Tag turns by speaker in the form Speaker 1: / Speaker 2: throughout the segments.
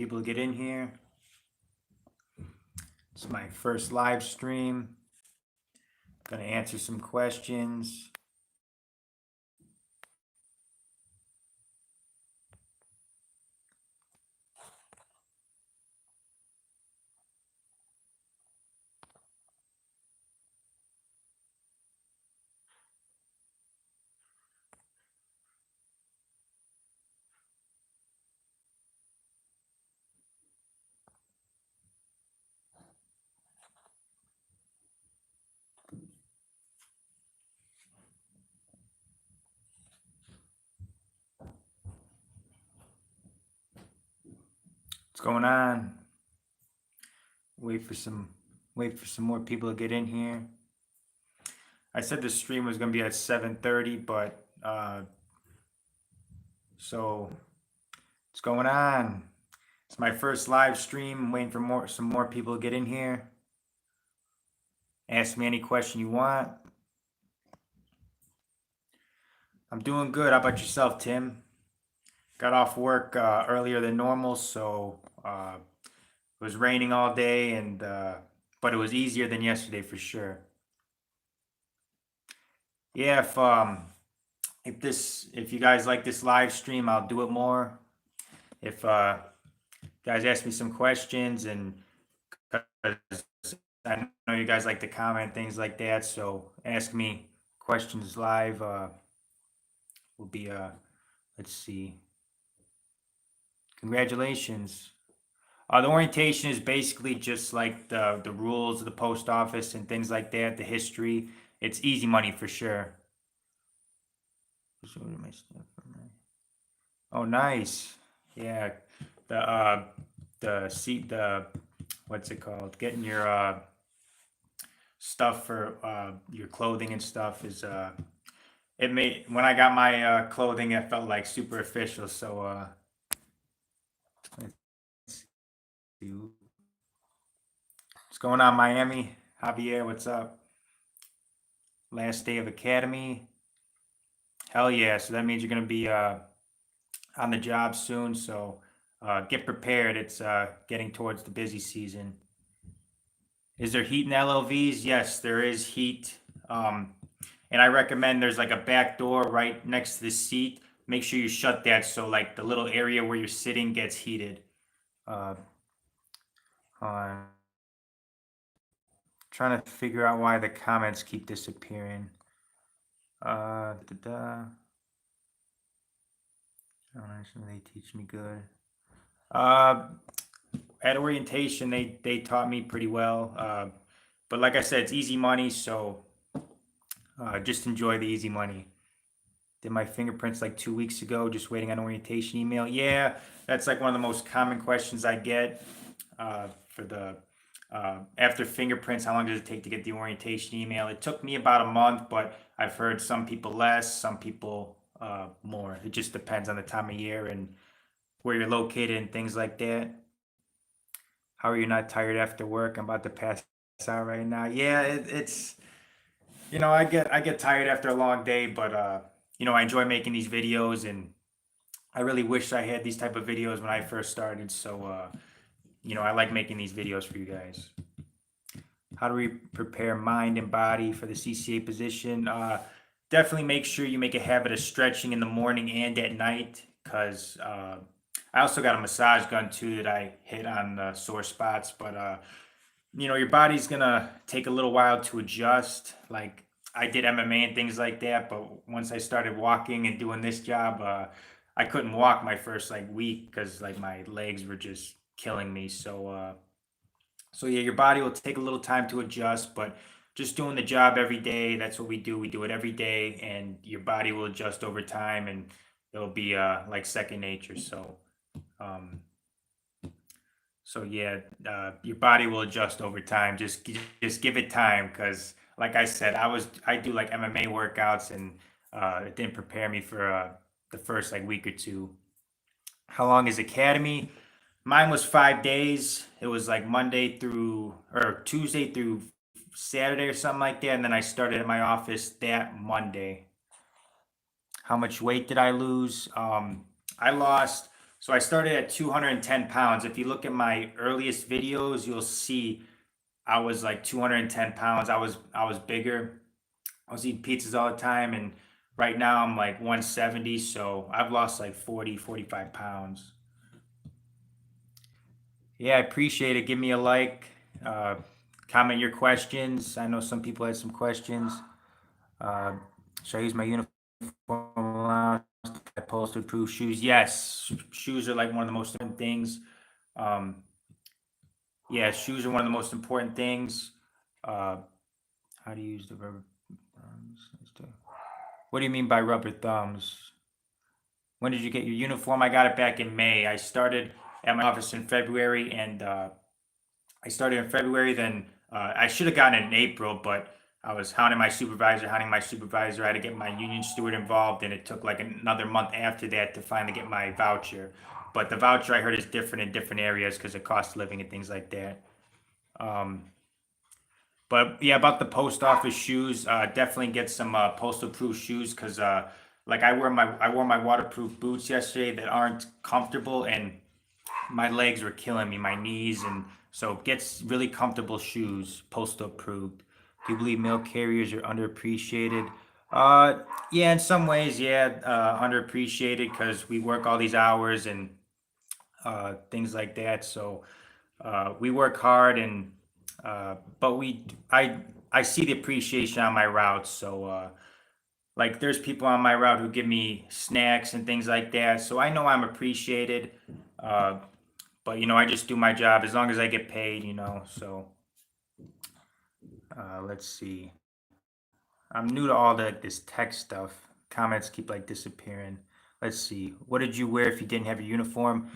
Speaker 1: people get in here. It's my first live stream. Gonna answer some questions. What's going on? Wait for some more people to get in here. I said the stream was gonna be at 7:30, but so what's going on? It's my first live stream. I'm waiting for some more people to get in here. Ask me any question you want. I'm doing good. How about yourself, Tim? Got off work earlier than normal, so it was raining all day, and but it was easier than yesterday for sure. Yeah, if you guys like this live stream, I'll do it more. If guys ask me some questions, and 'cause I know you guys like to comment things like that, so ask me questions live. Will be let's see. Congratulations. The orientation is basically just like the rules of the post office and things like that, the history. It's easy money for sure. Oh, nice. Yeah. The what's it called? Getting your stuff for your clothing and stuff is it made when I got my clothing, it felt like super official. So let's see. What's going on, Miami? Javier, what's up? Last day of academy. Hell yeah. So that means you're gonna be on the job soon. So get prepared. It's getting towards the busy season. Is there heat in LLVs? Yes, there is heat. And I recommend there's like a back door right next to the seat. Make sure you shut that so like the little area where you're sitting gets heated. Uh, trying to figure out why the comments keep disappearing. They teach me good. At orientation, they taught me pretty well. But like I said, it's easy money, so just enjoy the easy money. Did my fingerprints like 2 weeks ago, just waiting on orientation email. Yeah, that's like one of the most common questions I get for the after fingerprints. How long does it take to get the orientation email? It took me about a month, but I've heard some people less, some people more. It just depends on the time of year and where you're located and things like that. How are you not tired after work? I'm about to pass out right now. Yeah, it's I get tired after a long day, but I enjoy making these videos, and I really wish I had these type of videos when I first started. So I like making these videos for you guys. How do we prepare mind and body for the CCA position? Definitely make sure you make a habit of stretching in the morning and at night, because I also got a massage gun too that I hit on the sore spots. But your body's gonna take a little while to adjust. Like I did MMA and things like that, but once I started walking and doing this job, I couldn't walk my first like week because like my legs were just killing me. So yeah, your body will take a little time to adjust, but just doing the job every day, that's what we do. We do it every day, and your body will adjust over time, and it'll be like second nature. Um, so yeah, your body will adjust over time. Just give it time, because like I said, I do like MMA workouts, and it didn't prepare me for the first like week or two. How long is academy? Mine was 5 days. It was like Monday through or Tuesday through Saturday or something like that, and then I started at my office that Monday. How much weight did I lose? I lost So I started at 210 pounds. If you look at my earliest videos, you'll see I was like 210 pounds. I was bigger. I was eating pizzas all the time, and right now I'm like 170, so I've lost like 40, 45 pounds. Yeah, I appreciate it. Give me a like, uh, comment your questions. I know some people had some questions. Uh, should I use my uniform allowance to postal proof shoes? Yes, shoes are like one of the most important things. Um, yeah, shoes are one of the most important things. Uh, how do you use the rubber thumbs? What do you mean by rubber thumbs? When did you get your uniform? I got it back in May. I started at my office in February, and I started in February. Then I should have gotten it in April, but I was hounding my supervisor. I had to get my union steward involved, and it took like another month after that to finally get my voucher. But the voucher I heard is different in different areas because of cost of living and things like that. Um, but yeah, about the post office shoes, definitely get some postal proof shoes because like I wore my waterproof boots yesterday that aren't comfortable, and my legs were killing me, my knees, and so get really comfortable shoes, postal approved. Do you believe mail carriers are underappreciated? Uh, yeah, in some ways, yeah, underappreciated because we work all these hours and things like that. So we work hard, and but I see the appreciation on my routes. So like there's people on my route who give me snacks and things like that. So I know I'm appreciated. Uh, but I just do my job as long as I get paid. So let's see. I'm new to all this tech stuff. Comments keep like disappearing. Let's see. What did you wear if you didn't have your uniform?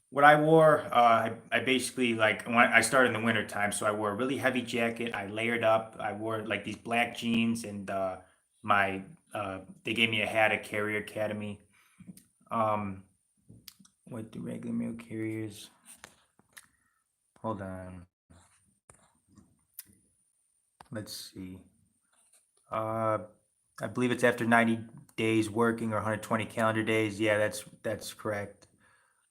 Speaker 1: What I wore, I basically like when I started in the winter time, so I wore a really heavy jacket. I layered up. I wore like these black jeans, and my they gave me a hat at Carrier Academy. Um, what do regular mail carriers? Hold on. Let's see. Uh, I believe it's after 90 days working or 120 calendar days. Yeah, that's correct.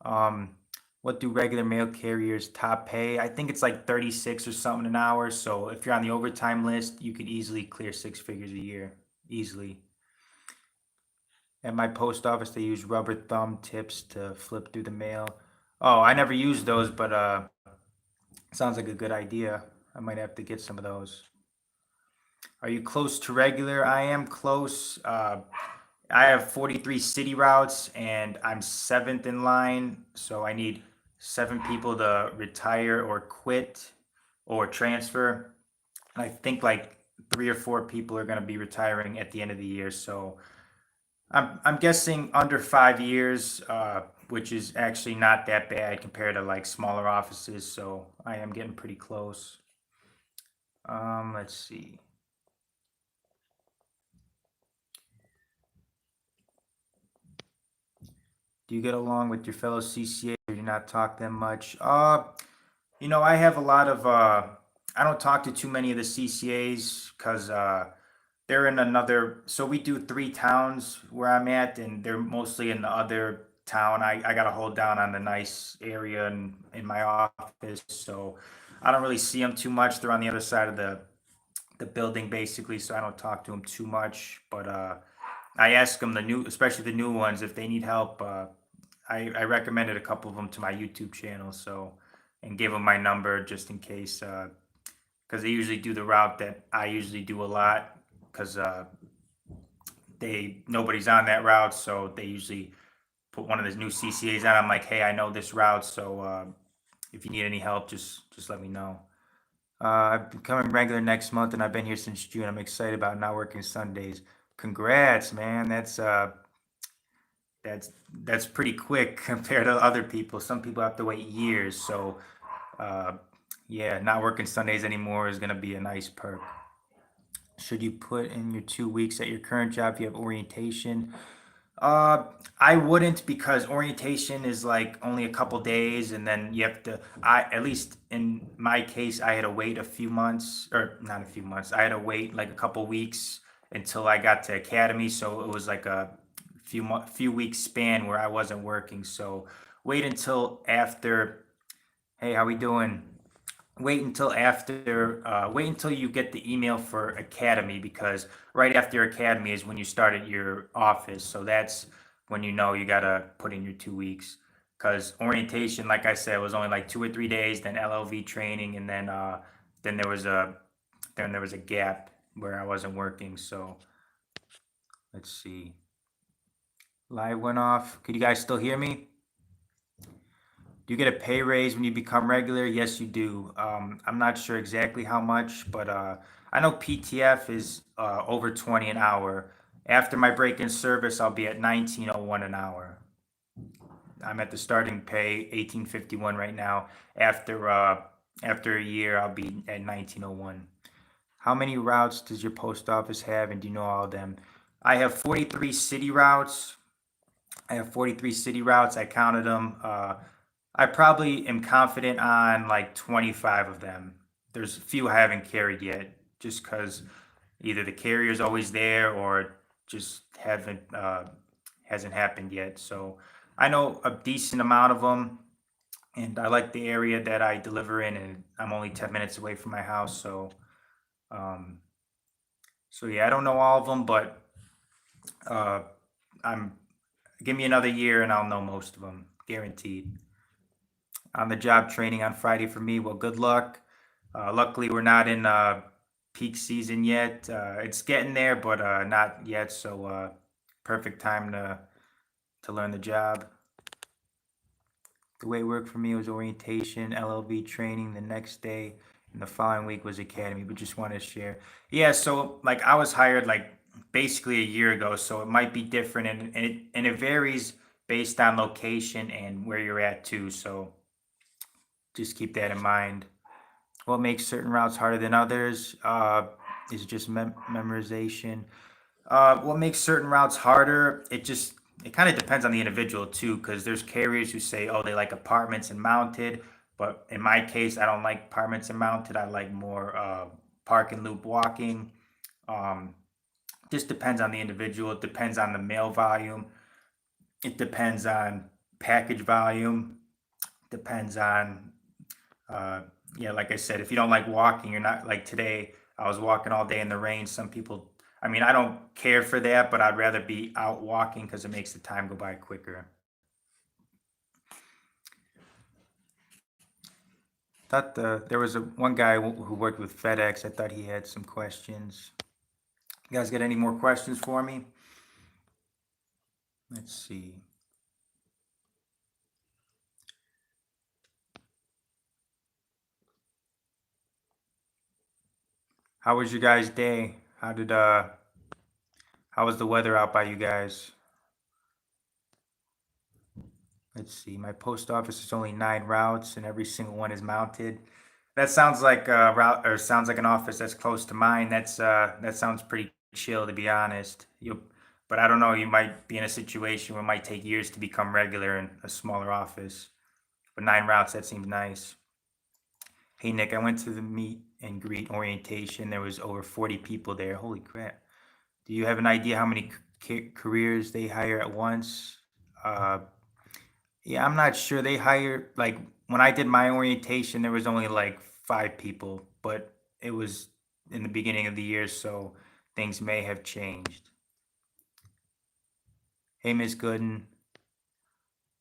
Speaker 1: Um, what do regular mail carriers top pay? I think it's like 36 or something an hour. So if you're on the overtime list, you could easily clear six figures a year. Easily. At my post office, they use rubber thumb tips to flip through the mail. Oh, I never used those, but sounds like a good idea. I might have to get some of those. Are you close to regular? I am close. I have 43 city routes, and I'm seventh in line. So I need seven people to retire or quit or transfer. And I think like three or four people are going to be retiring at the end of the year. So I'm guessing under 5 years, which is actually not that bad compared to like smaller offices. So I am getting pretty close. Let's see. Do you get along with your fellow CCA, or do you not talk them much? I have a lot of I don't talk to too many of the CCAs because they're in another. So we do three towns where I'm at, and they're mostly in the other town. I got to hold down on the nice area in my office, so I don't really see them too much. They're on the other side of the building basically, so I don't talk to them too much. But I ask them especially the new ones, if they need help. I recommended a couple of them to my YouTube channel, so and gave them my number just in case, because they usually do the route that I usually do a lot, because they nobody's on that route, so they usually put one of the new CCAs on. I'm like, hey, I know this route, so if you need any help, just let me know. I'm becoming regular next month, and I've been here since June. I'm excited about not working Sundays. Congrats, man. That's pretty quick compared to other people. Some people have to wait years. So, uh, yeah, not working Sundays anymore is gonna be a nice perk. Should you put in your 2 weeks at your current job if you have orientation? Uh, I wouldn't, because orientation is like only a couple days, and then you have to. At least in my case, I had to wait a few months, or not a few months. I had to wait like a couple weeks until I got to academy. So it was like a few weeks span where I wasn't working. So wait until after. Hey, how we doing? Wait until you get the email for Academy, because right after Academy is when you start at your office. So that's when you know you gotta put in your 2 weeks. Because orientation, like I said, was only like 2 or 3 days. Then LLV training, and then there was a then there was a gap where I wasn't working. So let's see. Live went off. Could you guys still hear me? Do you get a pay raise when you become regular? Yes, you do. I'm not sure exactly how much, but I know PTF is over 20 an hour. After my break in service, I'll be at 19.01 an hour. I'm at the starting pay 18.51 right now. After a year, I'll be at 19.01. How many routes does your post office have, and do you know all of them? I have 43 city routes. I counted them. I probably am confident on like 25 of them. There's a few I haven't carried yet, just because either the carrier's always there or just hasn't happened yet. So I know a decent amount of them, and I like the area that I deliver in, and I'm only 10 minutes away from my house. Um, so yeah, I don't know all of them, but uh, I'm give me another year and I'll know most of them, guaranteed. On the job training on Friday for me. Well, good luck. Luckily, we're not in peak season yet. It's getting there, but not yet. So perfect time to learn the job. The way it worked for me was orientation, LLV training the next day, and the following week was academy. But just wanted to share. Yeah, so like I was hired like basically a year ago, so it might be different, and it varies based on location and where you're at too. So just keep that in mind. What makes certain routes harder than others is just memorization. What makes certain routes harder? It kind of depends on the individual too, because there's carriers who say, oh, they like apartments and mounted, but in my case, I don't like apartments and mounted. I like more park and loop walking. Um, just depends on the individual. It depends on the mail volume. It depends on package volume. Depends on Uh, yeah, like I said, if you don't like walking, you're not like today. I was walking all day in the rain. Some people, I mean, I don't care for that, but I'd rather be out walking because it makes the time go by quicker. Thought there was one guy who worked with FedEx. I thought he had some questions. You guys got any more questions for me? Let's see. How was your guys' day? How was the weather out by you guys? Let's see. My post office is only 9 routes, and every single one is mounted. That sounds like a route, or sounds like an office that's close to mine. That sounds pretty chill, to be honest. But I don't know. You might be in a situation where it might take years to become regular in a smaller office. But 9 routes, that seems nice. Hey Nick, I went to the meet and greet orientation. There was over 40 people there. Holy crap! Do you have an idea how many careers they hire at once? Uh, Yeah, I'm not sure. They hire like when I did my orientation, there was only like 5 people, but it was in the beginning of the year, so things may have changed. Hey, Miss Gooden,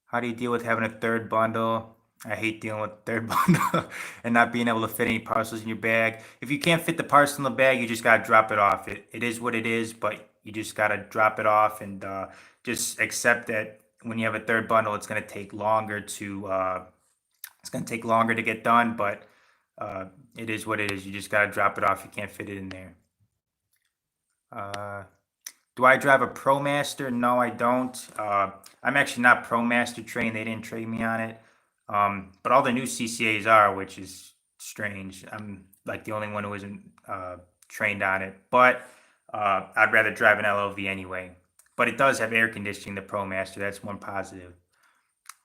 Speaker 1: how do you deal with having a third bundle? I hate dealing with third bundle and not being able to fit any parcels in your bag. If you can't fit the parcel in the bag, you just gotta drop it off. It is what it is, but you just gotta drop it off and just accept that when you have a third bundle, it's gonna take longer to get done, but it is what it is. You just gotta drop it off. You can't fit it in there. Uh, do I drive a Promaster? No, I don't. I'm actually not Promaster trained. They didn't train me on it. But all the new CCAs are, which is strange. I'm like the only one who isn't trained on it. But I'd rather drive an LLV anyway. But it does have air conditioning, the Promaster. That's one positive.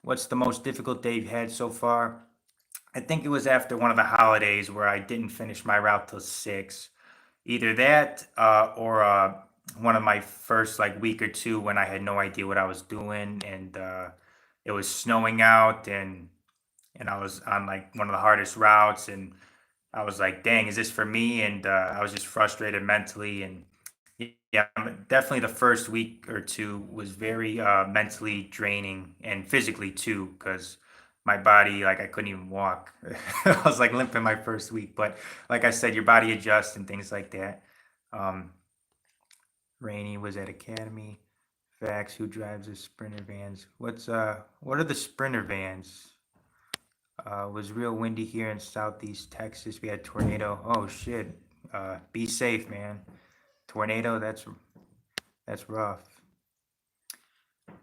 Speaker 1: What's the most difficult day you've had so far? I think it was after one of the holidays where I didn't finish my route till 6. Either that or one of my first like week or two when I had no idea what I was doing, and it was snowing out, and I was on like one of the hardest routes, and I was like, dang, is this for me? And I was just frustrated mentally. And yeah, definitely the first week or two was very mentally draining and physically too, because my body, like, I couldn't even walk. I was like limping my first week. But like I said, your body adjusts and things like that. Um, Rainey was at Academy. Facts, who drives the Sprinter vans? What are the Sprinter vans? Was real windy here in southeast Texas. We had tornado. Oh shit. Be safe, man. Tornado, that's rough.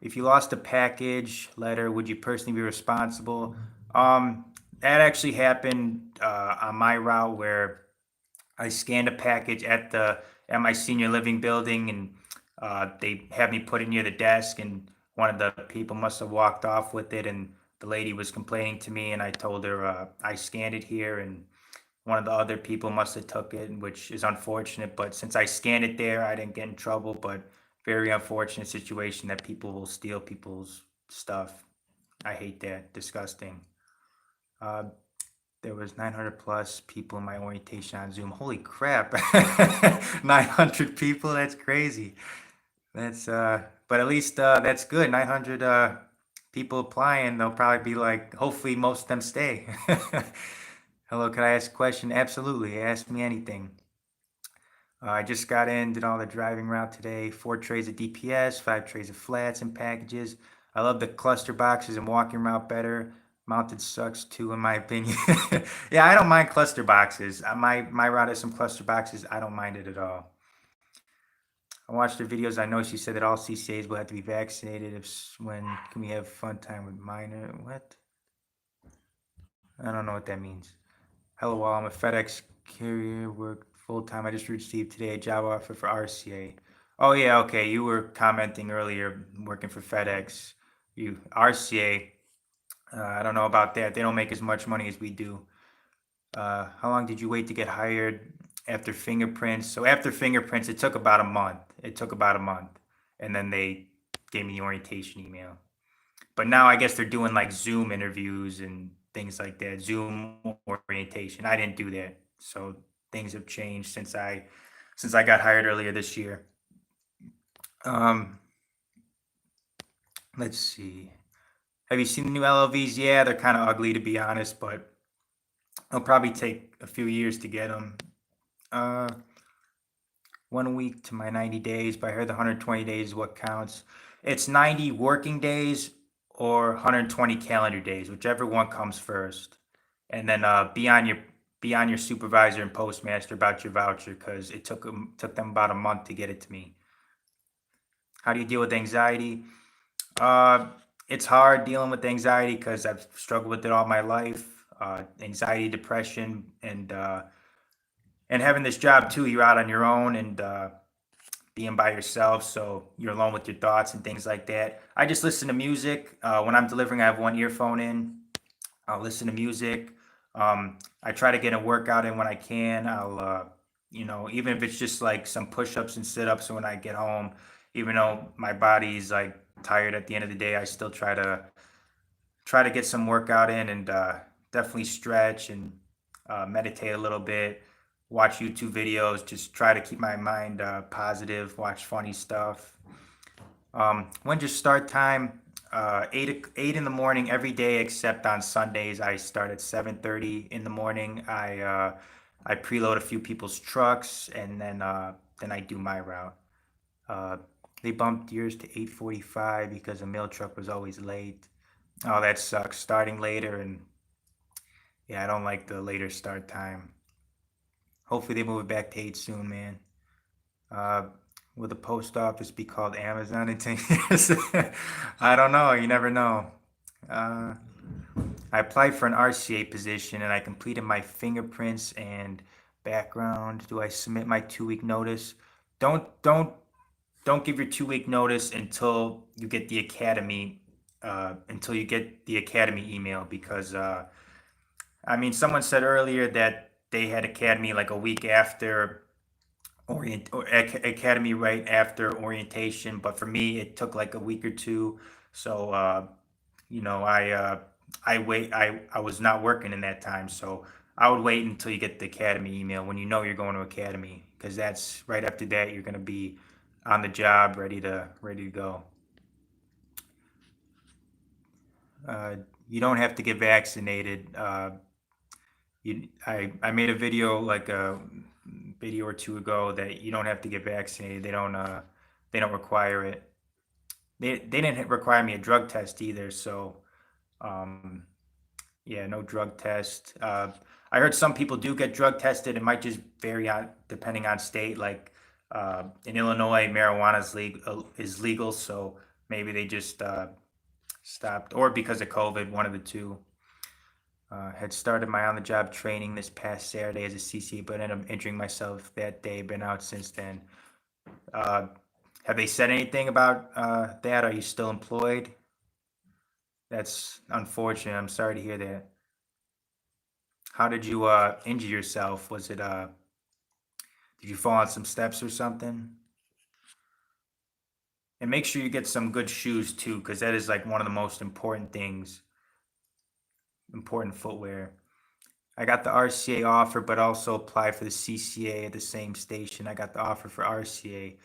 Speaker 1: If you lost a package letter, would you personally be responsible? That actually happened on my route where I scanned a package at my senior living building, and they had me put it near the desk, and one of the people must have walked off with it, and the lady was complaining to me, and I told her I scanned it here, and one of the other people must have took it, which is unfortunate. But since I scanned it there, I didn't get in trouble. But very unfortunate situation that people will steal people's stuff. I hate that. Disgusting. Uh, there was 900 plus people in my orientation on Zoom. Holy crap. 900 people? That's crazy. But at least that's good. 900 people applying. They'll probably be like, hopefully most of them stay. Hello, can I ask a question? Absolutely. Ask me anything. I just got in, did all the driving route today. 4 trays of DPS, 5 trays of flats and packages. I love the cluster boxes and walking route better. Mounted sucks too, in my opinion. Yeah, I don't mind cluster boxes. My route has some cluster boxes. I don't mind it at all. I watched her videos. I know she said that all CCAs will have to be vaccinated. When can we have fun time with minor? What? I don't know what that means. Hello, all. I'm a FedEx carrier. Work full time. I just received today a job offer for RCA. Oh yeah, okay. You were commenting earlier, working for FedEx. You RCA. I don't know about that. They don't make as much money as we do. How long did you wait to get hired after Fingerprints? So after Fingerprints, it took about a month. It took about a month, and then they gave me the orientation email. But now I guess they're doing like Zoom interviews and things like that. Zoom orientation. I didn't do that, so things have changed since I got hired earlier this year. Um, let's see. Have you seen the new LLVs? Yeah, they're kind of ugly to be honest, but it'll probably take a few years to get them. Uh, 1 week to my 90 days, but I heard the 120 days is what counts. It's 90 working days or 120 calendar days, whichever one comes first. And then be on your supervisor and postmaster about your voucher, because it took them about a month to get it to me. How do you deal with anxiety? Uh, it's hard dealing with anxiety because I've struggled with it all my life. Anxiety, depression, and having this job too. You're out on your own, and being by yourself, so you're alone with your thoughts and things like that. I just listen to music. When I'm delivering, I have one earphone in. I'll listen to music. I try to get a workout in when I can. Even if it's just like some push-ups and sit-ups when I get home, even though my body's like tired at the end of the day, I still try to get some workout in, and definitely stretch and meditate a little bit, watch YouTube videos, just try to keep my mind positive, watch funny stuff. When's your start time? 8 in the morning every day except on Sundays. I start at 7:30 in the morning. I preload a few people's trucks, and then I do my route. Uh, they bumped yours to 8:45 because a mail truck was always late. Oh, that sucks. Starting later, and yeah, I don't like the later start time. Hopefully they move it back to 8 soon, man. Uh, will the post office be called Amazon in 10 years? I don't know. You never know. Uh, I applied for an RCA position and I completed my fingerprints and background. Do I submit my 2 week notice? Don't don't don't give your 2 week notice until you get the academy email, because I mean, someone said earlier that they had academy like a week after academy right after orientation, but for me it took like a week or two. So I was not working in that time, so I would wait until you get the academy email when you know you're going to academy, because that's right after that you're gonna be on the job, ready to go. Uh, you don't have to get vaccinated. I made a video like a video or two ago that you don't have to get vaccinated. They don't require it. They didn't require me a drug test either. So um, yeah, no drug test. I heard some people do get drug tested. It might just vary on depending on state. Like in Illinois, marijuana is legal, so maybe they just stopped, or because of COVID, one of the two. Had started my on-the-job training this past Saturday as a CCA, but ended up injuring myself that day. Been out since then. Uh, have they said anything about that? Are you still employed? That's unfortunate. I'm sorry to hear that. How did you injure yourself? Was it did you fall on some steps or something? And make sure you get some good shoes too, because that is like one of the most important things, important footwear. I got the RCA offer, but also apply for the CCA at the same station. I got the offer for RCA.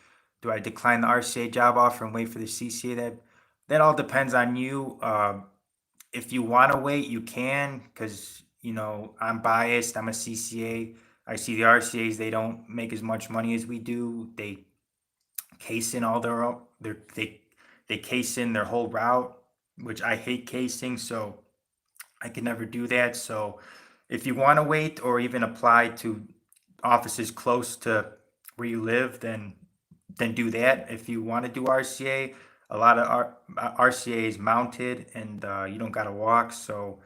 Speaker 1: Do I decline the RCA job offer and wait for the CCA? That all depends on you. If you want to wait, you can, because I'm biased. I'm a CCA. I see the RCAs. They don't make as much money as we do. They case in all they case in their whole route, which I hate casing. So I can never do that. So if you want to wait or even apply to offices close to where you live, then do that. If you want to do RCA, a lot of RCA is mounted, and you don't got to walk. So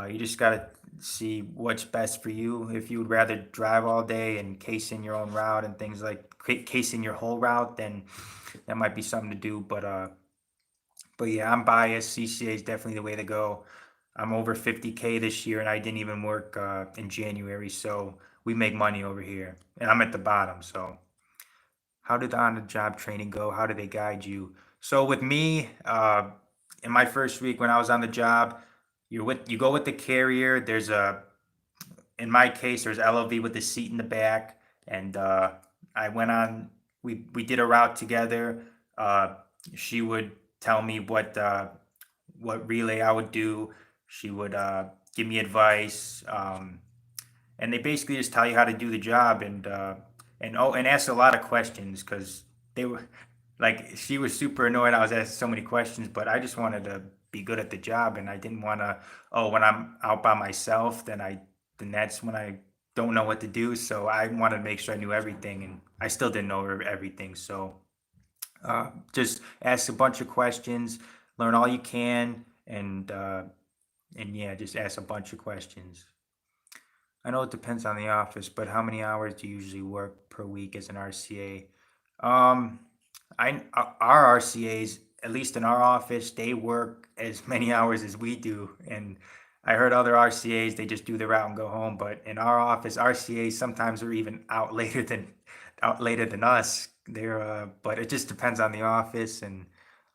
Speaker 1: you just got to see what's best for you. If you would rather drive all day and case in your own route and things like case in your whole route, then that might be something to do. But yeah, I'm biased. CCA is definitely the way to go. I'm over 50K this year, and I didn't even work in January, so we make money over here, and I'm at the bottom. So, how did the on-the-job training go? How did they guide you? So with me, in my first week when I was on the job, you go with the carrier. In my case, there's LOV with the seat in the back, and I went on. We did a route together. Uh, she would tell me what relay I would do. She would give me advice, and they basically just tell you how to do the job, and ask a lot of questions, because they were like, she was super annoyed I was asking so many questions, but I just wanted to be good at the job, and I didn't want to. Oh, when I'm out by myself, then that's when I don't know what to do. So I wanted to make sure I knew everything, and I still didn't know everything. So just ask a bunch of questions, learn all you can, and yeah, just ask a bunch of questions. I know it depends on the office, but how many hours do you usually work per week as an RCA? Our RCAs, at least in our office, they work as many hours as we do, and I heard other RCAs they just do the route and go home. But in our office, RCAs sometimes are even out later than us. But it just depends on the office, and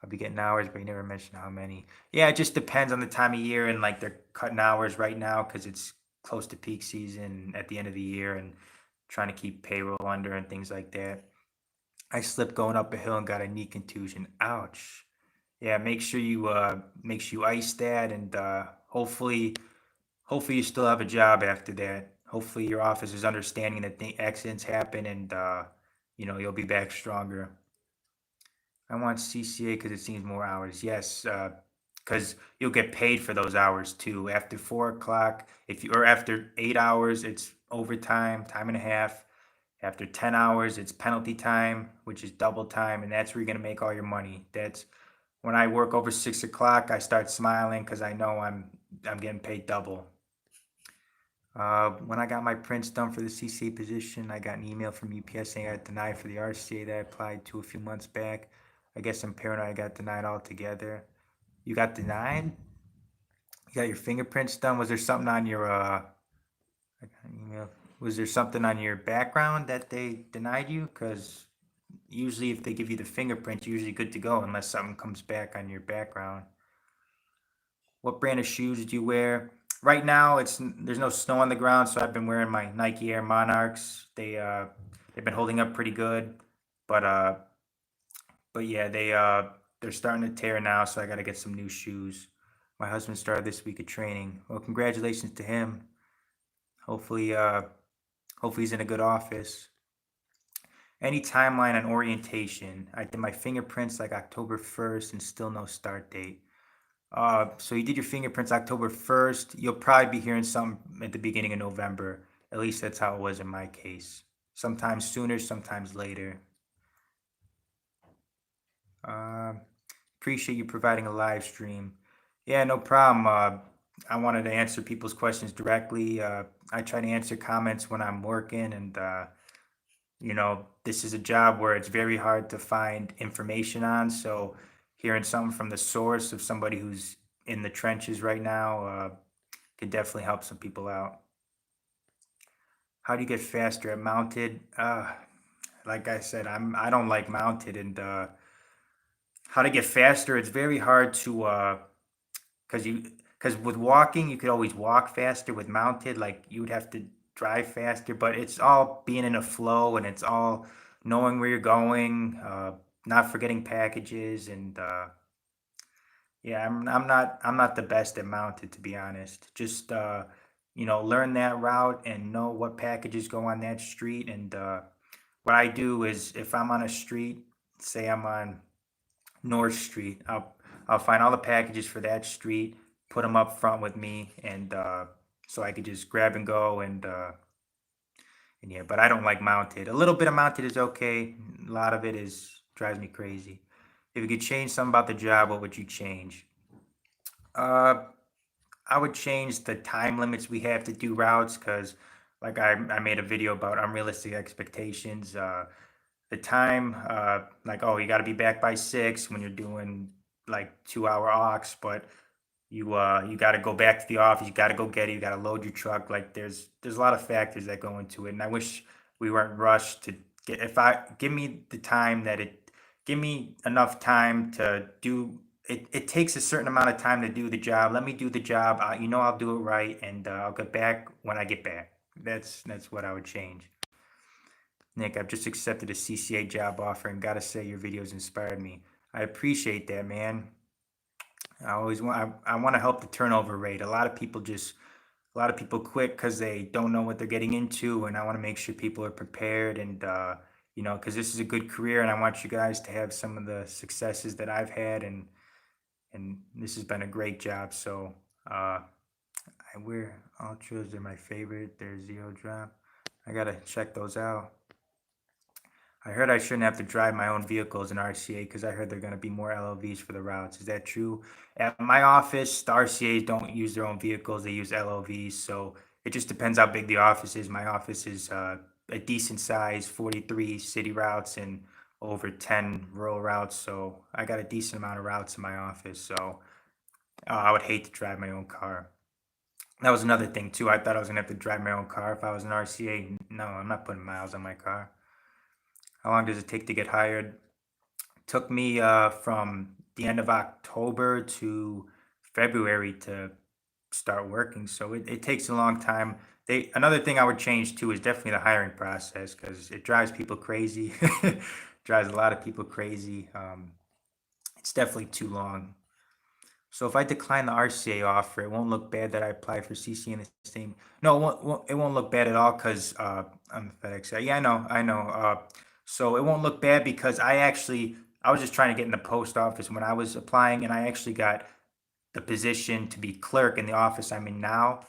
Speaker 1: I'll be getting hours, but you never mentioned how many. Yeah, it just depends on the time of year, and like they're cutting hours right now because it's close to peak season at the end of the year, and trying to keep payroll under and things like that. I slipped going up a hill and got a knee contusion. Ouch. Yeah, make sure you ice that, and hopefully you still have a job after that. Hopefully your office is understanding that accidents happen, and you'll be back stronger. I want CCA because it seems more hours. Yes, because you'll get paid for those hours too. After 4 o'clock, if you or after 8 hours, it's overtime, time and a half. After 10 hours, it's penalty time, which is double time, and that's where you're gonna make all your money. That's when I work over 6 o'clock, I start smiling because I know I'm getting paid double. When I got my prints done for the CCA position, I got an email from UPS saying I got denied for the RCA that I applied to a few months back. I guess I'm paranoid I got denied altogether. You got denied? You got your fingerprints done? Was there something on your I got an email. Was there something on your background that they denied you? Because usually if they give you the fingerprint, you're usually good to go unless something comes back on your background. What brand of shoes do you wear? Right now, there's no snow on the ground, so I've been wearing my Nike Air Monarchs. They've been holding up pretty good, but yeah, they're starting to tear now, so I got to get some new shoes. My husband started this week of training. Well, congratulations to him. Hopefully, hopefully he's in a good office. Any timeline on orientation? I did my fingerprints like October 1st and still no start date. So you did your fingerprints October 1st. You'll probably be hearing something at the beginning of November. At least that's how it was in my case. Sometimes sooner, sometimes later. Uh, Appreciate you providing a live stream. Yeah, no problem. I wanted to answer people's questions directly. I try to answer comments when I'm working, and this is a job where it's very hard to find information on. So hearing something from the source of somebody who's in the trenches right now could definitely help some people out. How do you get faster at mounted? Like I said, I don't like mounted, and how to get faster? It's very hard to because with walking you could always walk faster. With mounted, like you would have to drive faster, but it's all being in a flow, and it's all knowing where you're going, not forgetting packages, and yeah, I'm not the best at mounted, to be honest. Just learn that route and know what packages go on that street. And what I do is, if I'm on a street, say I'm on North Street, I'll find all the packages for that street, put them up front with me, and so I could just grab and go. And yeah, but I don't like mounted. A little bit of mounted is okay. A lot of it is drives me crazy. If you could change something about the job, what would you change? Uh, I would change the time limits we have to do routes, because, like, I made a video about unrealistic expectations. The time, like, oh, you got to be back by 6 when you're doing like 2 hour aux, but you got to go back to the office. You got to go get it. You got to load your truck. Like, there's a lot of factors that go into it, and I wish we weren't rushed to get. If I give me the time that it give me enough time to do it. It takes a certain amount of time to do the job. Let me do the job. I'll do it right, and I'll get back when I get back. That's what I would change. Nick, I've just accepted a CCA job offer, and gotta say your videos inspired me. I appreciate that, man. I want to help the turnover rate. A lot of people quit because they don't know what they're getting into, and I want to make sure people are prepared, and because this is a good career, and I want you guys to have some of the successes that I've had, and this has been a great job. So I wear ultras. They're my favorite. They're zero drop. I gotta check those out. I heard I shouldn't have to drive my own vehicles in RCA, because I heard they're going to be more LOVs for the routes. Is that true? At my office, the RCAs don't use their own vehicles, they use LOVs. So it just depends how big the office is. My office is a decent size, 43 city routes and over 10 rural routes. So I got a decent amount of routes in my office. So I would hate to drive my own car. That was another thing, too. I thought I was going to have to drive my own car if I was an RCA. No, I'm not putting miles on my car. How long does it take to get hired? Took me from the end of October to February to start working, so it takes a long time. Another thing I would change too is definitely the hiring process, because it drives people crazy. Drives a lot of people crazy. It's definitely too long. So if I decline the RCA offer, it won't look bad that I applied for CCA in the same. No, it won't look bad at all, because I'm the FedEx guy. Yeah, I know. So it won't look bad because I was just trying to get in the post office when I was applying, and I actually got the position to be clerk in the office I'm in now.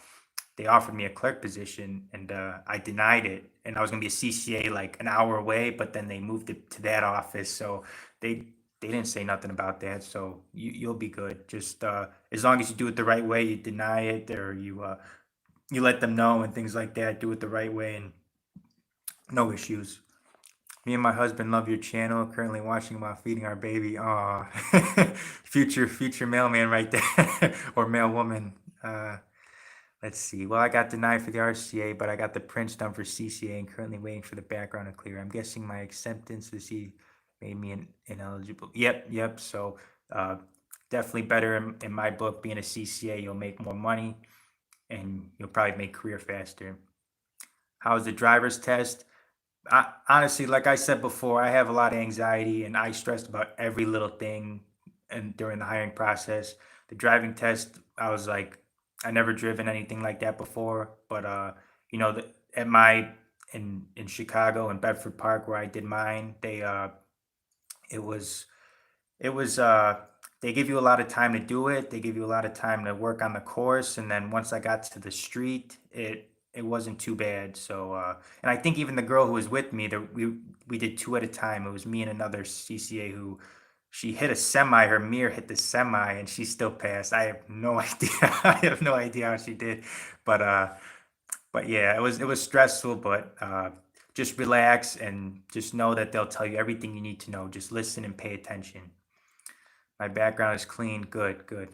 Speaker 1: They offered me a clerk position, and I denied it. And I was gonna be a CCA like an hour away, but then they moved it to that office. So they they didn't say nothing about that. So you'll be good. Just as long as you do it the right way, you deny it, or you let them know and things like that. Do it the right way, and no issues. Me and my husband love your channel. Currently watching while feeding our baby. Aw, future mailman right there, or mailwoman. Uh, let's see. Well, I got denied for the RCA, but I got the prints done for CCA, and currently waiting for the background to clear. I'm guessing my acceptance to see made me ineligible. Yep. So uh, Definitely better in my book. Being a CCA, you'll make more money and you'll probably make career faster. How's the driver's test? Honestly, like I said before, I have a lot of anxiety and I stressed about every little thing. And during the hiring process, the driving test, I was like, I never driven anything like that before. But you know, at my in Chicago in Bedford Park where I did mine, it was it was they give you a lot of time to do it. They give you a lot of time to work on the course, and then once I got to the street, it wasn't too bad. So and I think even the girl who was with me, we did two at a time. It was me and another CCA who she hit a semi. Her mirror hit the semi, and she still passed. I have no idea. I have no idea how she did, but uh, but yeah, it was stressful, but just relax and just know that they'll tell you everything you need to know. Just listen and pay attention. My background is clean. Good, good.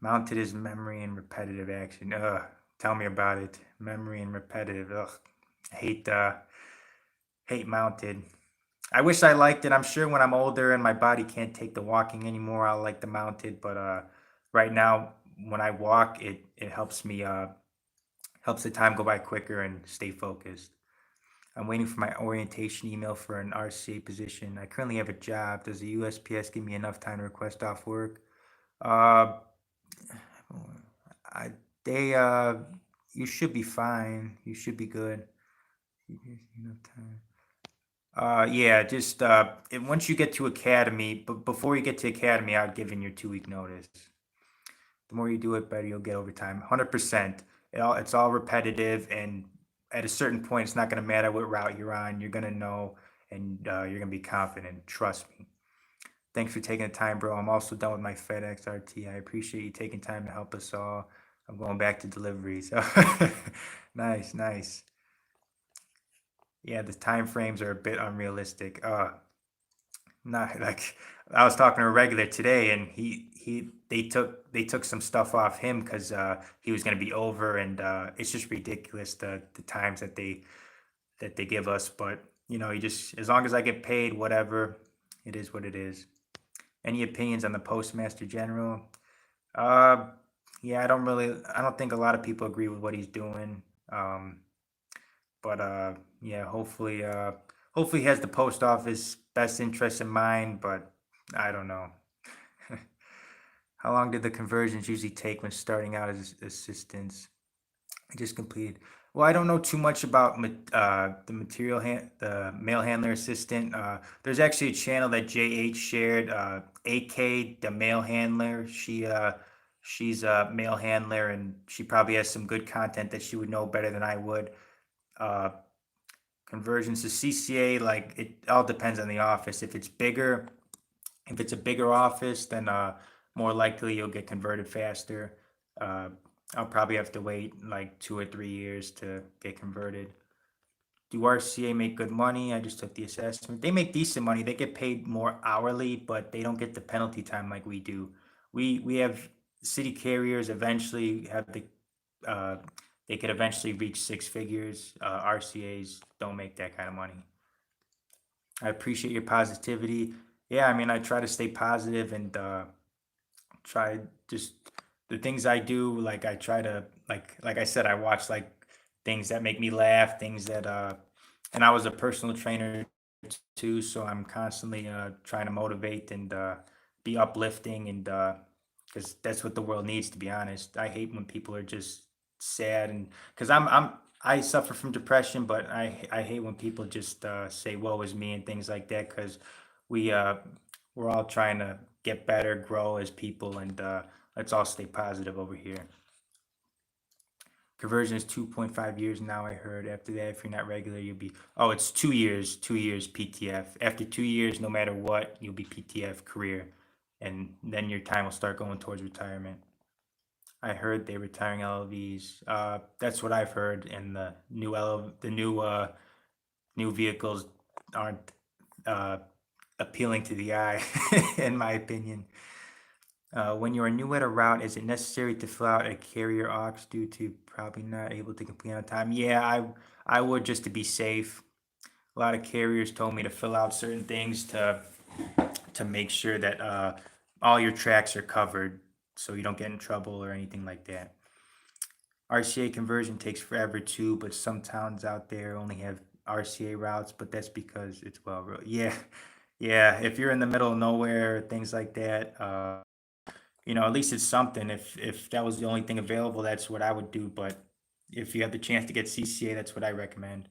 Speaker 1: Mounted is memory and repetitive action. Ugh. Tell me about it. Memory and repetitive. Ugh. Hate hate mounted. I wish I liked it. I'm sure when I'm older and my body can't take the walking anymore, I'll like the mounted. But right now, when I walk, it helps me helps the time go by quicker and stay focused. I'm waiting for my orientation email for an RCA position. I currently have a job. Does the USPS give me enough time to request off work? Uh, I they you should be fine. You should be good. Enough time. Yeah, just and once you get to academy, but before you get to academy, I'd give in your 2 week notice. The more you do it, better you'll get over time. 100%. It's all repetitive, and at a certain point, it's not going to matter what route you're on. You're going to know, and you're going to be confident. Trust me. Thanks for taking the time, bro. I'm also done with my FedEx RT. I appreciate you taking time to help us all. I'm going back to deliveries. Nice, nice. Yeah, the time frames are a bit unrealistic. Not like I was talking to a regular today, and they took some stuff off him because he was going to be over, and it's just ridiculous the times that they give us. But you just as long as I get paid, whatever, it is what it is. Any opinions on the Postmaster General? Uh, yeah, I don't think a lot of people agree with what he's doing. Um, but yeah, hopefully he has the post office best interest in mind. But I don't know. How long did the conversions usually take when starting out as assistants? I just completed. Well, I don't know too much about the mail handler assistant. There's actually a channel that JH shared. AK, the mail handler. She's a mail handler, and she probably has some good content that she would know better than I would. Uh, Conversions to CCA, like it all depends on the office. If it's a bigger office, then more likely you'll get converted faster. Uh, I'll probably have to wait like 2 or 3 years to get converted. Do RCA make good money? I just took the assessment. They make decent money. They get paid more hourly, but they don't get the penalty time like we do. We have city carriers eventually have uh, they could eventually reach six figures. RCA's don't make that kind of money. I appreciate your positivity. Yeah, I mean, I try to stay positive and try just the things I do. Like I try to like I said, I watch like things that make me laugh, things that and I was a personal trainer too, so I'm constantly trying to motivate and be uplifting and because that's what the world needs. To be honest, I hate when people are just sad and because I suffer from depression, but I hate when people just say "woe is me" and things like that because we we're all trying to get better, grow as people, and let's all stay positive over here. Conversion is 2.5 years now. I heard after that, if you're not regular, you'll be. Oh, it's 2 years. 2 years PTF. After 2 years, no matter what, you'll be PTF career, and then your time will start going towards retirement. I heard they retiring LLVs. That's what I've heard, and the new vehicles aren't uh, appealing to the eye, in my opinion. When you are new at a route, is it necessary to fill out a carrier aux due to probably not able to complete on time? Yeah, I would just to be safe. A lot of carriers told me to fill out certain things to make sure that all your tracks are covered, so you don't get in trouble or anything like that. RCA conversion takes forever too, but some towns out there only have RCA routes, but that's because it's yeah, yeah. If you're in the middle of nowhere, things like that, at least it's something. If that was the only thing available, that's what I would do. But if you have the chance to get CCA, that's what I recommend.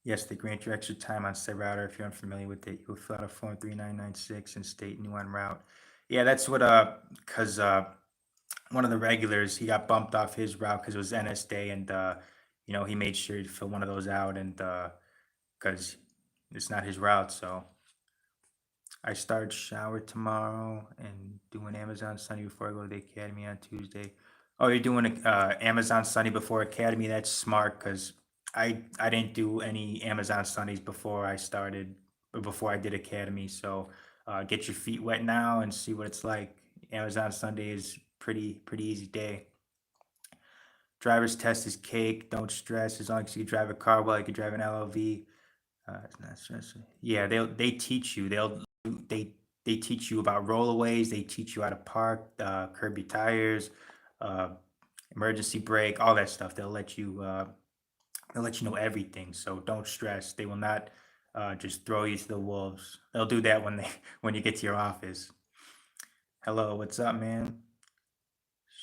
Speaker 1: Yes, they grant you extra time on said router. If you're unfamiliar with it, you'll fill out a form 3996 and state new on route. Yeah, that's what cause one of the regulars, he got bumped off his route because it was NS day, and he made sure to fill one of those out, and because it's not his route. So I start shower tomorrow and doing Amazon Sunday before I go to the academy on Tuesday. Oh, you're doing Amazon Sunday before academy? That's smart because I didn't do any Amazon Sundays before I started or before I did academy. So get your feet wet now and see what it's like. Amazon Sunday is pretty easy day. Driver's test is cake. Don't stress. As long as you can drive a car well, you can drive an LLV. It's not stressful. Yeah, they teach you. They they teach you about rollaways. They teach you how to park, curb your tires, uh, emergency brake, all that stuff. They'll let you know everything. So don't stress. They will not just throw you to the wolves. They'll do that when they when you get to your office. Hello, what's up, man?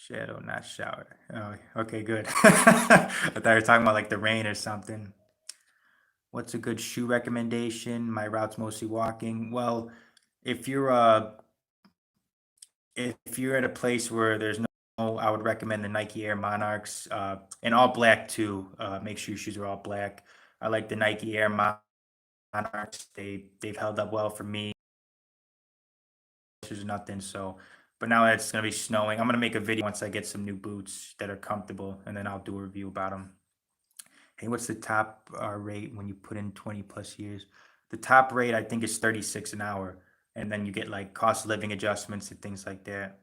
Speaker 1: Shadow, not shower. Oh, okay, good. I thought you were talking about like the rain or something. What's a good shoe recommendation? My route's mostly walking. Well, if you're uh if you're at a place where there's no, I would recommend the Nike Air Monarchs, and all black too. Make sure your shoes are all black. I like the Nike Air Monarchs. They've held up well for me. There's nothing. So, but now it's gonna be snowing. I'm gonna make a video once I get some new boots that are comfortable, and then I'll do a review about them. Hey, what's the top rate when you put in 20 plus years? The top rate I think is 36 an hour, and then you get like cost of living adjustments and things like that.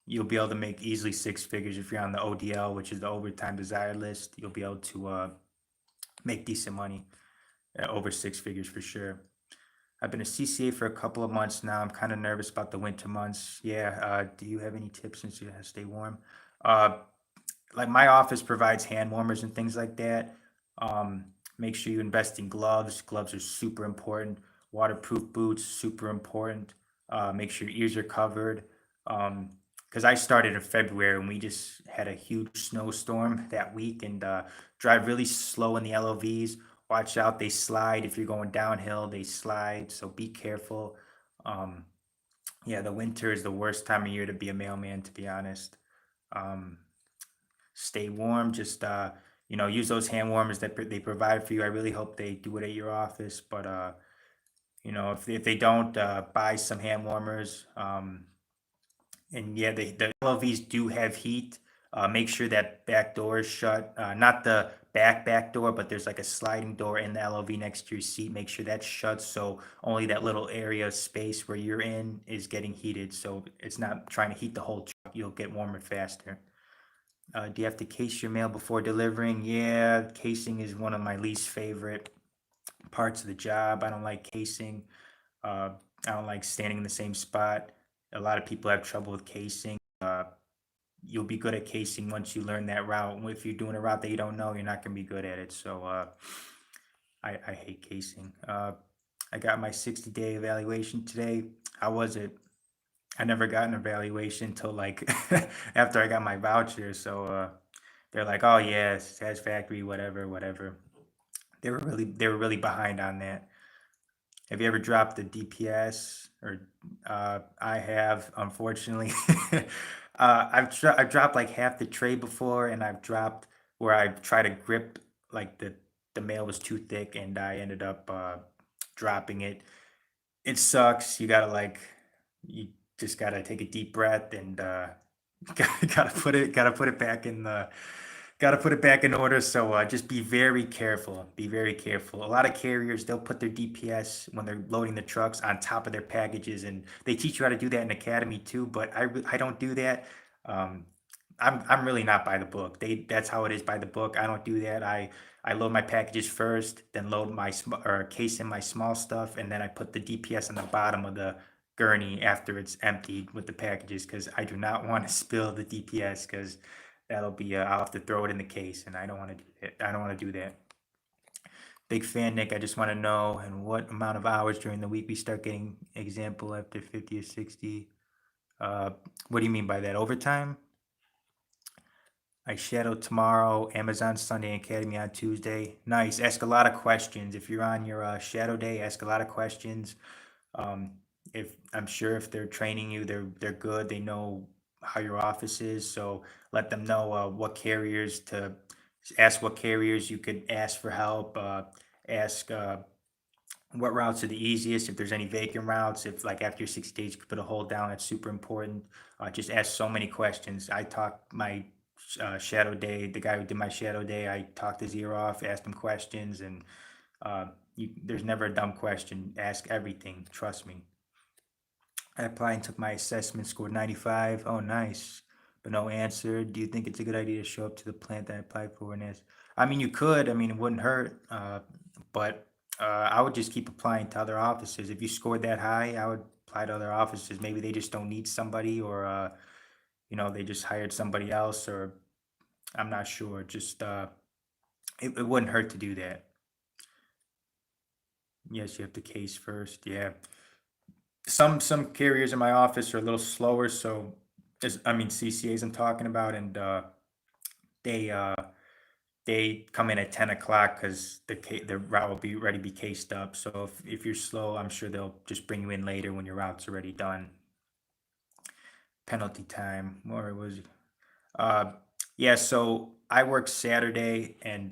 Speaker 1: You'll be able to make easily six figures if you're on the ODL, which is the overtime desired list. You'll be able to make decent money, over six figures for sure. I've been a CCA for a couple of months now. I'm kind of nervous about the winter months. Yeah. Do you have any tips since you have to stay warm? Uh, like my office provides hand warmers and things like that. Um, Make sure you invest in gloves. Gloves are super important. Waterproof boots, super important. Make sure your ears are covered. Because I started in February and we just had a huge snowstorm that week, and drive really slow in the LOVs. Watch out, they slide. If you're going downhill, they slide. So be careful. Um, yeah, the winter is the worst time of year to be a mailman, to be honest. Um, Stay warm. Just use those hand warmers that they provide for you. I really hope they do it at your office, but if they don't, buy some hand warmers. And yeah, the LVs do have heat. Make sure that back door is shut. Not the back door, but there's like a sliding door in the LOV next to your seat. Make sure that's shut, so only that little area of space where you're in is getting heated. So it's not trying to heat the whole truck. You'll get warmer faster. Do you have to case your mail before delivering? Yeah, casing is one of my least favorite parts of the job. I don't like casing. Uh, I don't like standing in the same spot. A lot of people have trouble with casing. You'll be good at casing once you learn that route. If you're doing a route that you don't know, you're not going to be good at it. So I hate casing. I got my 60-day evaluation today. How was it? I never got an evaluation until like after I got my voucher. So they're like, "Oh yeah, satisfactory, whatever, whatever." They were really behind on that. Have you ever dropped the DPS? Or I have, unfortunately. I've dropped like half the tray before, and I've dropped where I try to grip like the mail was too thick, and I ended up dropping it. It sucks. You just gotta take a deep breath and gotta put it back in the gotta put it back in order. So just be very careful. Be very careful. A lot of carriers, they'll put their DPS when they're loading the trucks on top of their packages, and they teach you how to do that in academy too. But I don't do that. Um, I'm really not by the book. That's how it is by the book. I don't do that. I load my packages first, then load my or case in my small stuff, and then I put the DPS on the bottom of the gurney after it's emptied with the packages because I do not want to spill the DPS because that'll be I'll have to throw it in the case, and I don't want to do that. I don't want to do that. Big fan, Nick. I just want to know and what amount of hours during the week we start getting example after 50 or 60. Uh, what do you mean by that? Overtime? I shadow tomorrow, Amazon Sunday, Academy on Tuesday. Nice. Ask a lot of questions. If you're on your shadow day, ask a lot of questions. Um, if I'm sure if they're training you, they're good. They know how your office is, so let them know what carriers to ask. What carriers you could ask for help. Ask what routes are the easiest, if there's any vacant routes, if like after 60 days you could put a hold down, that's super important. Just ask so many questions. I talked my shadow day, the guy who did my shadow day, I talked his ear off, asked him questions, and uh, there's never a dumb question. Ask everything, trust me. I applied and took my assessment, scored 95. Oh, nice. But no answer. Do you think it's a good idea to show up to the plant that I applied for and ask? I mean, you could. I mean, it wouldn't hurt. But I would just keep applying to other offices. If you scored that high, I would apply to other offices. Maybe they just don't need somebody, or they just hired somebody else, or I'm not sure. Just it wouldn't hurt to do that. Yes, you have the case first. Yeah. Some carriers in my office are a little slower, so I mean CCAs I'm talking about, and they uh they come in at 10 o'clock because the route will be ready to be cased up. So if you're slow, I'm sure they'll just bring you in later when your route's already done. Penalty time, or was it? Uh, yeah, so I work Saturday, and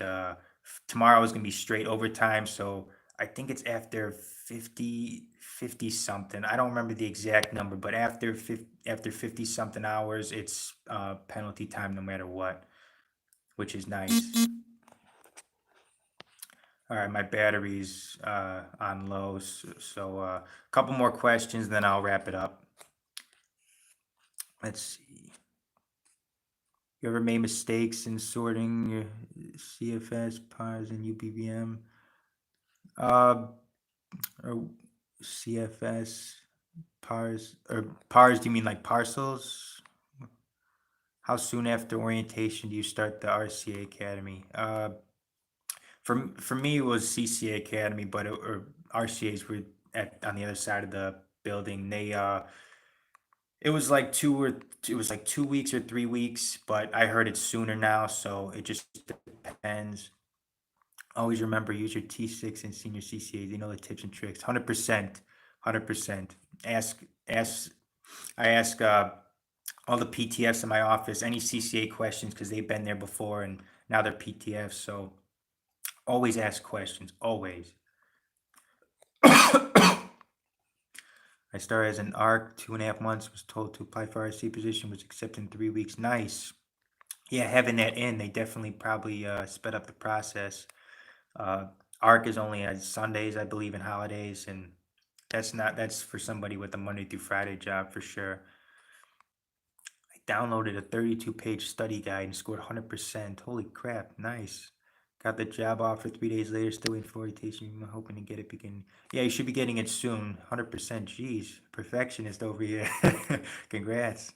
Speaker 1: tomorrow is gonna be straight overtime. So I think it's after 50 something. I don't remember the exact number, but after 50 something hours, it's penalty time no matter what, which is nice. All right, my battery's on low, so a couple more questions, then I'll wrap it up. Let's see. You ever made mistakes in sorting your CFS, PARS, and UPVM? Uh, or CFS, PARS, or PARS, do you mean like parcels? How soon after orientation do you start the RCA Academy? For me, it was CCA Academy, but or RCAs were on the other side of the building. It was like 2 weeks or 3 weeks, but I heard it sooner now, so it just depends. Always remember, use your T6 and senior CCAs. You know the tips and tricks. 100%, 100%. Ask, ask. I ask all the PTFs in my office any CCA questions because they've been there before and now they're PTFs. So always ask questions. Always. I started as an ARC, 2.5 months. Was told to apply for RC position. Was accepted in 3 weeks. Nice. Yeah, having that in, they definitely probably sped up the process. Uh, ARC is only on Sundays, I believe, and holidays, and that's for somebody with a Monday through Friday job for sure. I downloaded a 32-page study guide and scored 100%. Holy crap, nice. Got the job offer 3 days later, still waiting for orientation. I'm hoping to get it beginning. Yeah, you should be getting it soon. 100%. Jeez, perfectionist over here. Congrats.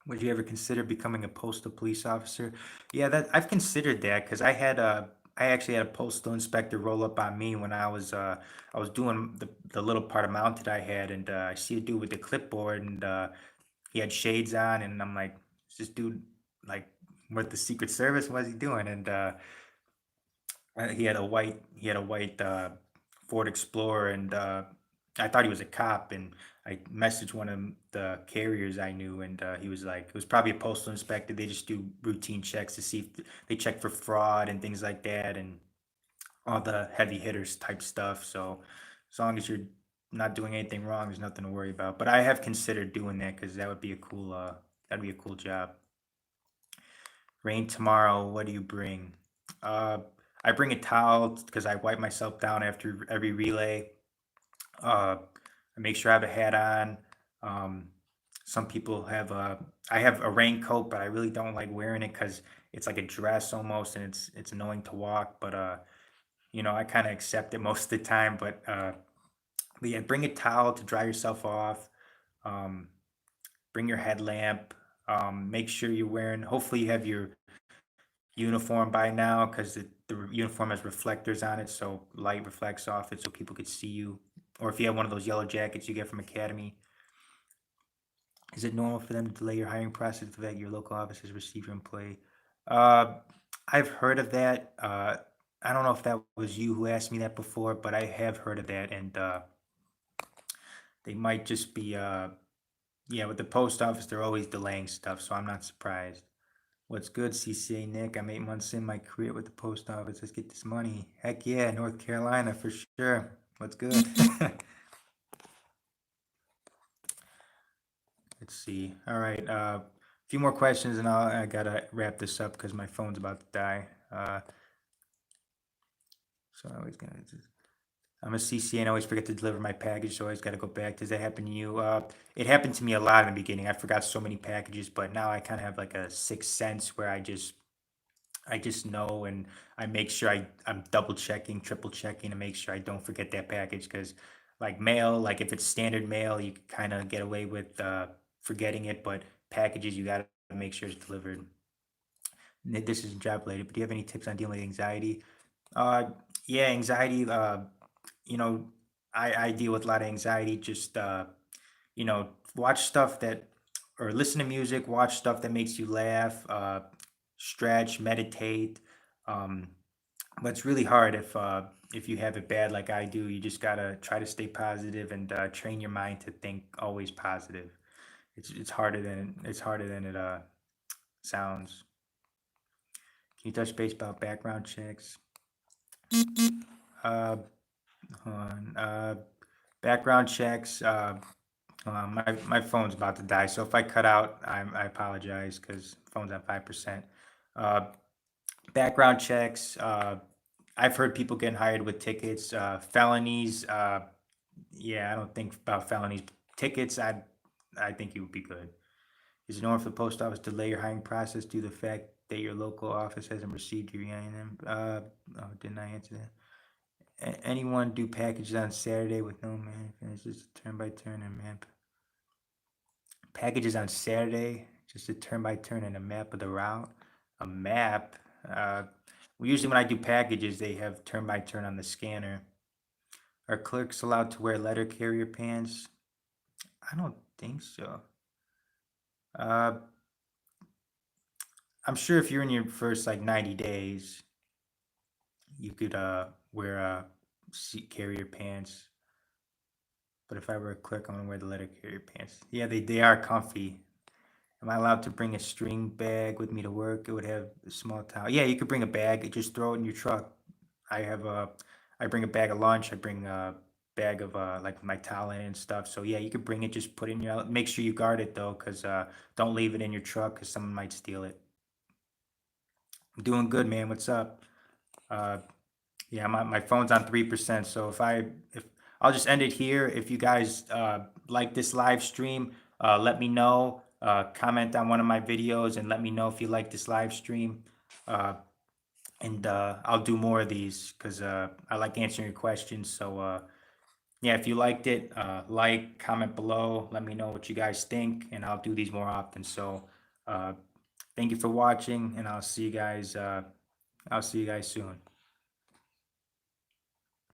Speaker 1: Would you ever consider becoming a postal police officer? Yeah, that I've considered that because I actually had a postal inspector roll up on me when I was doing the little part of mounted I had, and I see a dude with the clipboard, and he had shades on, and I'm like, is this dude like with the Secret Service? What's he doing? And he had a white Ford Explorer, and I thought he was a cop, and I messaged one of the carriers I knew, and he was like, it was probably a postal inspector. They just do routine checks to see if they check for fraud and things like that, and all the heavy hitters type stuff. So as long as you're not doing anything wrong, there's nothing to worry about. But I have considered doing that because that'd be a cool job. Rain tomorrow. What do you bring? Uh, I bring a towel because I wipe myself down after every relay. I make sure I have a hat on. Um, Some people have I have a raincoat, but I really don't like wearing it because it's like a dress almost, and it's annoying to walk. But I kind of accept it most of the time. But yeah, bring a towel to dry yourself off. Um, bring your headlamp. Make sure you're wearing. Hopefully, you have your uniform by now because the uniform has reflectors on it, so light reflects off it, so people could see you. Or if you have one of those yellow jackets you get from Academy, is it normal for them to delay your hiring process to that your local office has received your employee? Uh, I've heard of that. I don't know if that was you who asked me that before, but I have heard of that, and they might just be, yeah, with the post office, they're always delaying stuff, so I'm not surprised. What's good, CCA Nick? I'm 8 months in my career with the post office. Let's get this money. Heck yeah, North Carolina for sure. What's good? Let's see. All right. A few more questions, and I gotta wrap this up because my phone's about to die. So I always gonna. I'm a CCA and I always forget to deliver my package, so I always got to go back. Does that happen to you? It happened to me a lot in the beginning. I forgot so many packages, but now I kind of have like a sixth sense where I just know, and I make sure I'm double checking, triple checking to make sure I don't forget that package because like mail, like if it's standard mail, you kind of get away with forgetting it, but packages you got to make sure it's delivered. This isn't job related, but do you have any tips on dealing with anxiety? Uh, yeah, anxiety. You know, I deal with a lot of anxiety. Just watch stuff that, or listen to music, watch stuff that makes you laugh, stretch, meditate. Um, but it's really hard if you have it bad like I do. You just gotta try to stay positive and train your mind to think always positive. It's harder than it sounds. Can you touch base about background checks? Uh, hold on. Background checks. My phone's about to die, so if I cut out, I apologize because phone's at 5%. Uh, background checks. I've heard people getting hired with tickets, felonies. Yeah, I don't think about felonies. Tickets, I think you would be good. Is it normal for the post office to delay your hiring process due to the fact that your local office hasn't received your EIN? Oh, didn't I answer that? Anyone do packages on Saturday with no man? It's just turn by turn and map. Packages on Saturday, just a turn by turn and a map of the route. A map. Uh, Usually when I do packages, they have turn by turn on the scanner. Are clerks allowed to wear letter carrier pants? I don't think so. Uh, I'm sure if you're in your first like 90 days, you could wear carrier pants. But if I were a clerk, I'm gonna wear the letter carrier pants. Yeah, they are comfy. Am I allowed to bring a string bag with me to work? It would have a small towel. Yeah, you could bring a bag. Just throw it in your truck. I have a, I bring a bag of lunch. I bring a bag of like my towel in and stuff. So yeah, you could bring it. Just put it in your. Make sure you guard it though, cause don't leave it in your truck, cause someone might steal it. I'm doing good, man. What's up? Uh, Yeah, my phone's on 3%. So if I'll just end it here. If you guys like this live stream, let me know. Comment on one of my videos and let me know if you like this live stream. Uh, and I'll do more of these because I like answering your questions. So yeah, if you liked it, like, comment below. Let me know what you guys think, and I'll do these more often. So uh, thank you for watching, and I'll see you guys. I'll see you guys soon.